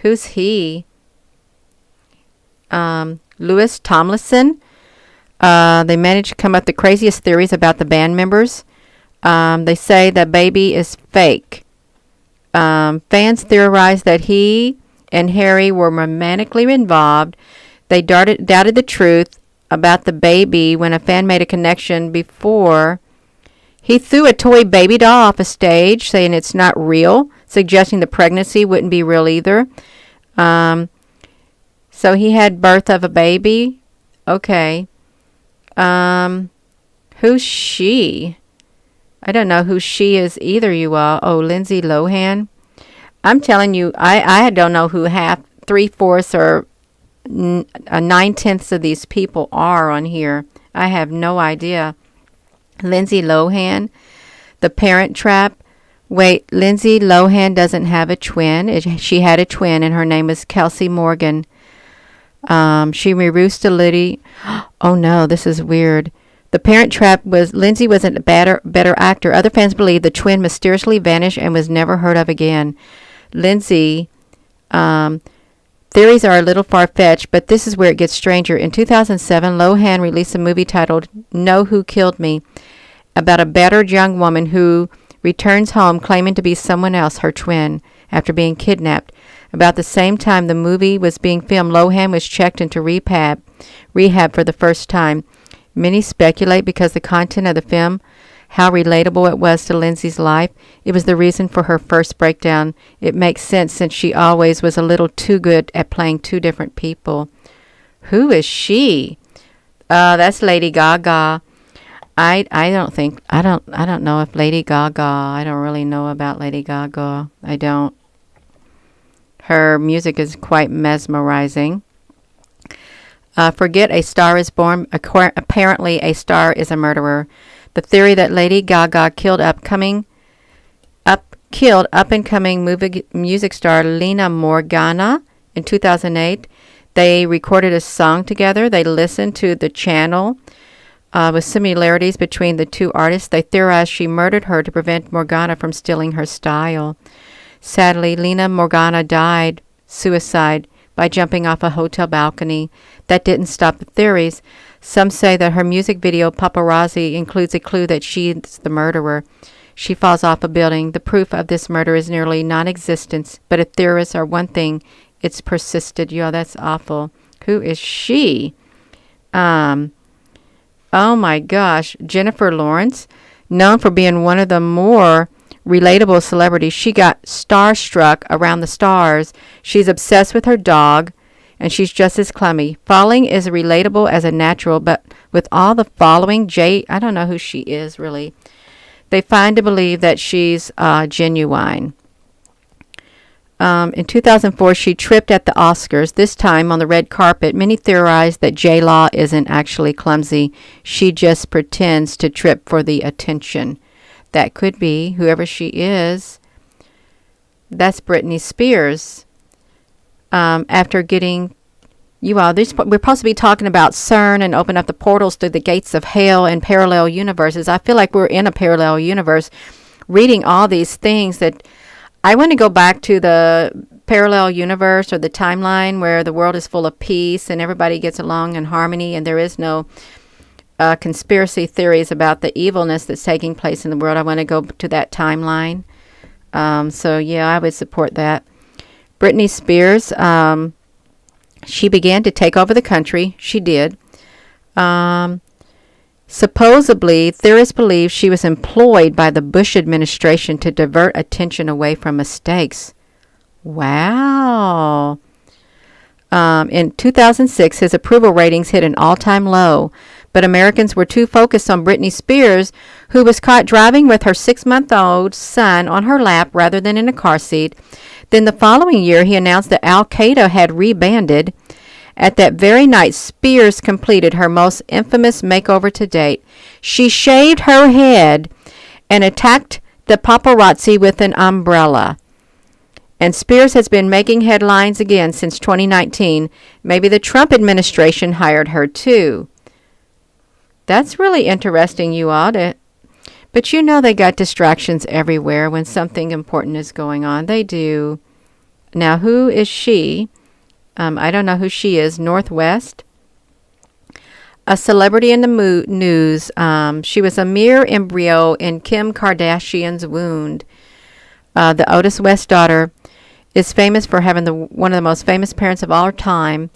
Speaker 1: Who's he? Louis Tomlinson. They managed to come up with the craziest theories about the band members. They say that baby is fake. Fans theorized that he and Harry were romantically involved. They doubted the truth about the baby when a fan made a connection before. He threw a toy baby doll off a stage, saying it's not real, suggesting the pregnancy wouldn't be real either. So he had birth of a baby. Okay. Who's she? I don't know who she is either, you all. Oh, Lindsay Lohan. I'm telling you, I don't know who half, 3/4 or 9/10 of these people are on here. I have no idea. Lindsay Lohan, The Parent Trap. Wait, Lindsay Lohan doesn't have a twin. She had a twin, and her name is Kelsey Morgan. She reroosed a Liddy. Oh no, this is weird. The Parent Trap was Lindsay was a better actor. Other fans believe the twin mysteriously vanished and was never heard of again. Lindsay, theories are a little far-fetched, but this is where it gets stranger. In 2007, Lohan released a movie titled Know Who Killed Me, about a battered young woman who returns home claiming to be someone else, her twin, after being kidnapped. About the same time the movie was being filmed, Lohan was checked into rehab for the first time. Many speculate because the content of the film, how relatable it was to Lindsay's life, it was the reason for her first breakdown. It makes sense since she always was a little too good at playing two different people. Who is she? That's Lady Gaga. I don't know if Lady Gaga, I don't really know about Lady Gaga. I don't. Her music is quite mesmerizing. Forget A Star is Born. Apparently, a star is a murderer. The theory that Lady Gaga killed up-and-coming music star Lina Morgana in 2008. They recorded a song together. They listened to the channel with similarities between the two artists. They theorized she murdered her to prevent Morgana from stealing her style. Sadly, Lina Morgana died suicide by jumping off a hotel balcony. That didn't stop the theories. Some say that her music video, Paparazzi, includes a clue that she's the murderer. She falls off a building. The proof of this murder is nearly non-existent, but if theorists are one thing, it's persisted. Yo, that's awful. Who is she? Oh my gosh. Jennifer Lawrence, known for being one of the more relatable celebrities. She got starstruck around the stars. She's obsessed with her dog, and she's just as clumsy. Falling is relatable as a natural, but with all the following, I don't know who she is really. They find to believe that she's genuine. In 2004, she tripped at the Oscars, this time on the red carpet. Many theorized that J-Law isn't actually clumsy. She just pretends to trip for the attention. That could be whoever she is. That's Britney Spears. After getting... we're supposed to be talking about CERN and open up the portals through the gates of hell and parallel universes. I feel like we're in a parallel universe reading all these things that... I want to go back to the parallel universe or the timeline where the world is full of peace and everybody gets along in harmony and there is no conspiracy theories about the evilness that's taking place in the world. I want to go to that timeline. So, yeah, I would support that. Britney Spears, she began to take over the country. She did. Supposedly, theorists believe she was employed by the Bush administration to divert attention away from mistakes. Wow. In 2006, his approval ratings hit an all-time low, but Americans were too focused on Britney Spears, who was caught driving with her 6-month-old son on her lap rather than in a car seat. Then the following year, he announced that Al-Qaeda had rebanded. At that very night, Spears completed her most infamous makeover to date. She shaved her head and attacked the paparazzi with an umbrella. And Spears has been making headlines again since 2019. Maybe the Trump administration hired her too. That's really interesting, you all. But you know they got distractions everywhere when something important is going on. They do. Now, who is she? I don't know who she is. Northwest. A celebrity in the news. She was a mere embryo in Kim Kardashian's wound. The Otis West daughter is famous for having one of the most famous parents of all time.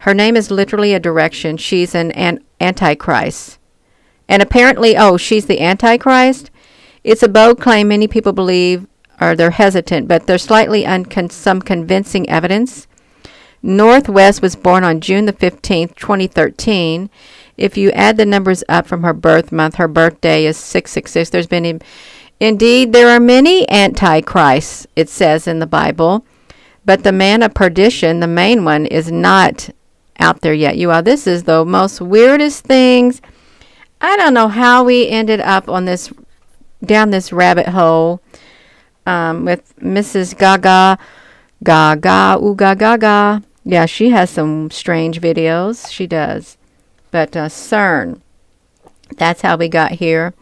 Speaker 1: Her name is literally a direction. She's an antichrist. And apparently, she's the antichrist. It's a bold claim many people believe, or they're hesitant, but there's slightly some convincing evidence. Northwest was born on June the 15th, 2013. If you add the numbers up from her birth month, her birthday is 666. There's been, indeed, there are many antichrists, it says in the Bible, but the man of perdition, the main one, is not out there yet. This is the most weirdest things. I don't know how we ended up on down this rabbit hole with Mrs. Gaga. Ooh, Gaga. Yeah, she has some strange videos. She does. But CERN, that's how we got here.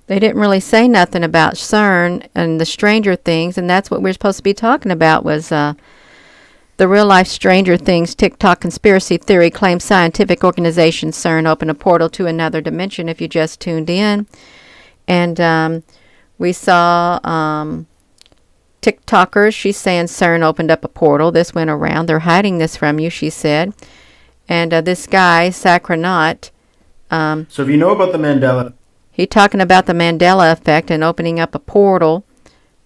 Speaker 1: They didn't really say nothing about CERN and the Stranger Things, and that's what we're supposed to be talking about was the real-life Stranger Things TikTok conspiracy theory claims scientific organization CERN opened a portal to another dimension if you just tuned in. And we saw... TikTokers, she's saying CERN opened up a portal. This went around. They're hiding this from you, she said. And this guy, Sacronaut.
Speaker 3: So if you know about the Mandela...
Speaker 1: He's talking about the Mandela Effect and opening up a portal.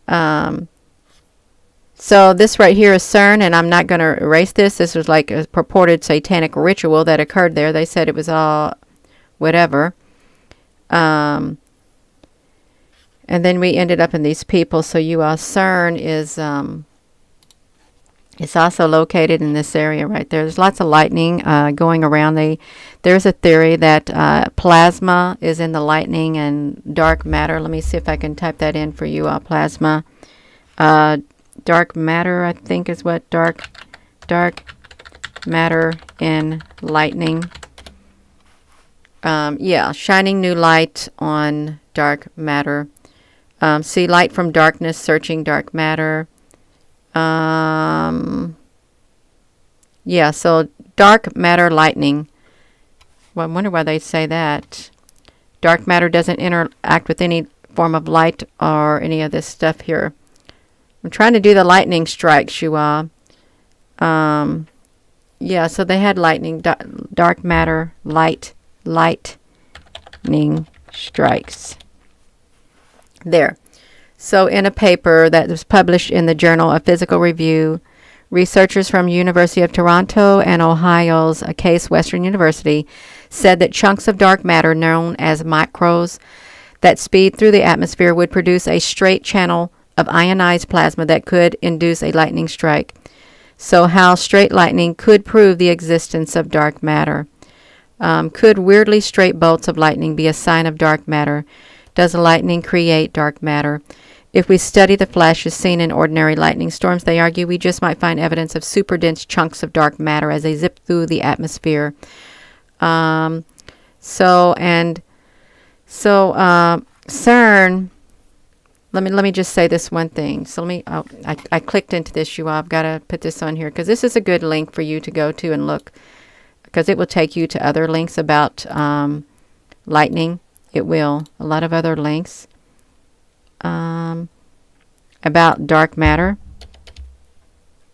Speaker 1: So this right here is CERN, and I'm not going to erase this. This was like a purported satanic ritual that occurred there. They said it was all whatever. And then we ended up in these people. So CERN is it's also located in this area right there. There's lots of lightning going around. There's a theory that plasma is in the lightning and dark matter. Let me see if I can type that in for you all. Plasma. Dark matter, I think, is what dark matter in lightning. Shining new light on dark matter. See light from darkness, searching dark matter. So dark matter lightning. Well, I wonder why they say that. Dark matter doesn't interact with any form of light or any of this stuff here. I'm trying to do the lightning strikes, you all. So they had lightning, dark matter, lightning strikes. There. So in a paper that was published in the Journal of Physical Review, researchers from University of Toronto and Ohio's Case Western University said that chunks of dark matter known as micros that speed through the atmosphere would produce a straight channel of ionized plasma that could induce a lightning strike. So how straight lightning could prove the existence of dark matter. Could weirdly straight bolts of lightning be a sign of dark matter? Does lightning create dark matter? If we study the flashes seen in ordinary lightning storms, they argue we just might find evidence of super dense chunks of dark matter as they zip through the atmosphere. CERN, let me just say this one thing. So I clicked into this, you all. I've got to put this on here because this is a good link for you to go to and look, because it will take you to other links about lightning. It will. A lot of other links about dark matter.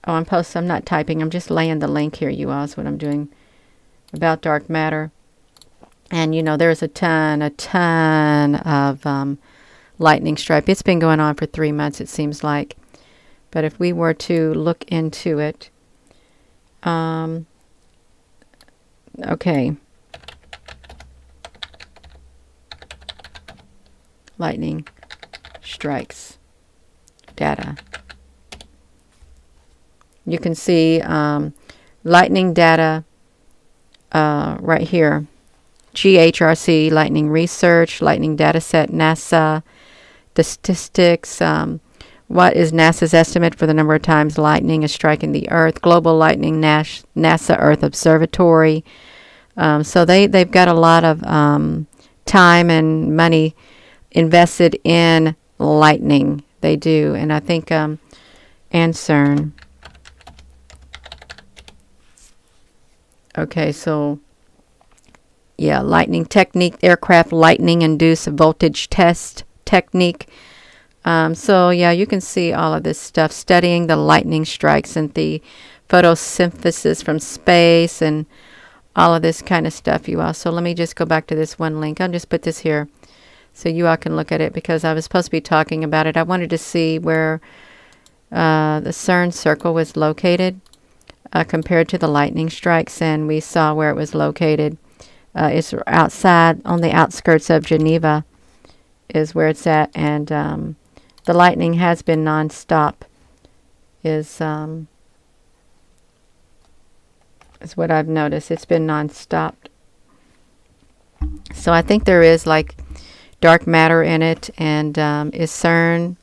Speaker 1: Oh, I'm not typing. I'm just laying the link here, you all. Is what I'm doing about dark matter. And you know, there's a ton of lightning strike. It's been going on for 3 months, it seems like. But if we were to look into it, okay. Lightning strikes data. You can see lightning data right here. GHRC, lightning research, lightning dataset, NASA, the statistics. What is NASA's estimate for the number of times lightning is striking the Earth? Global lightning, NASA Earth Observatory. So they've got a lot of time and money invested in lightning. They do. And I think, and CERN. Okay, so, yeah, lightning technique, aircraft lightning induced voltage test technique. So, yeah, you can see all of this stuff, studying the lightning strikes and the photosynthesis from space and all of this kind of stuff, you all. So let me just go back to this one link. I'll just put this here so you all can look at it, because I was supposed to be talking about it. I wanted to see where the CERN circle was located compared to the lightning strikes, and we saw where it was located. It's outside, on the outskirts of Geneva is where it's at, and the lightning has been non-stop, is what I've noticed. It's been non-stop. So I think there is like dark matter in it, and is CERN,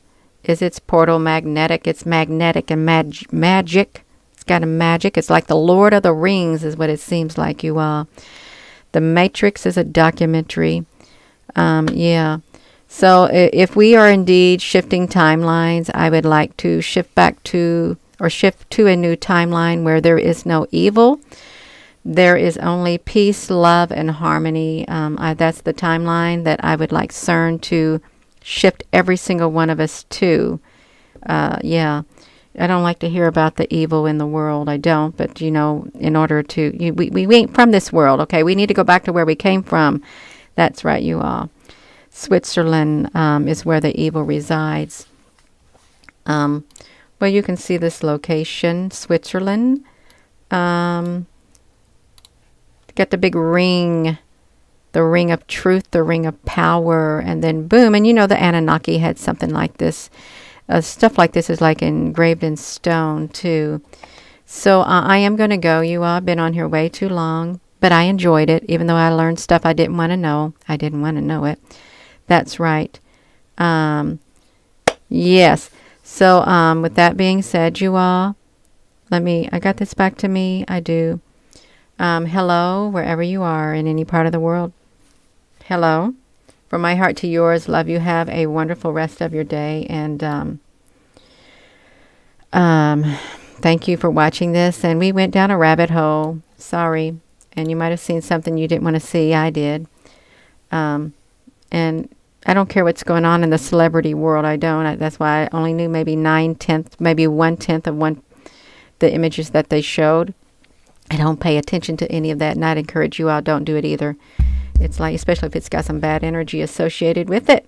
Speaker 1: is its portal magnetic? It's magnetic and magic. It's got a magic. It's like the Lord of the Rings is what it seems like, you all. The Matrix is a documentary. Yeah. So if we are indeed shifting timelines, I would like to shift to a new timeline where there is no evil. There is only peace, love, and harmony. That's the timeline that I would like CERN to shift every single one of us to. Yeah. I don't like to hear about the evil in the world. I don't. But, you know, in order to... we ain't from this world, okay? We need to go back to where we came from. That's right, you all. Switzerland is where the evil resides. Well, you can see this location, Switzerland. Got the big ring, the ring of truth, the ring of power, and then boom. And you know the Anunnaki had something like this. Stuff like this is like engraved in stone too. So I am going to go. You all have been on here way too long, but I enjoyed it, even though I learned stuff I didn't want to know. I didn't want to know it. That's right. Yes. So with that being said, you all, I got this back to me. I do. Hello, wherever you are in any part of the world. Hello. From my heart to yours, love you. Have a wonderful rest of your day. And thank you for watching this. And we went down a rabbit hole. Sorry. And you might have seen something you didn't want to see. I did. And I don't care what's going on in the celebrity world. I don't. That's why I only knew maybe 9/10, maybe 1/10 of the images that they showed. I don't pay attention to any of that, and I'd encourage you all, don't do it either. It's like, especially if it's got some bad energy associated with it.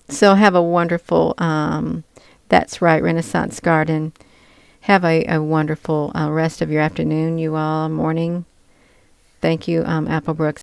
Speaker 1: So have a wonderful, that's right, Renaissance Garden. Have a wonderful rest of your afternoon, you all, morning. Thank you, Apple Brooks.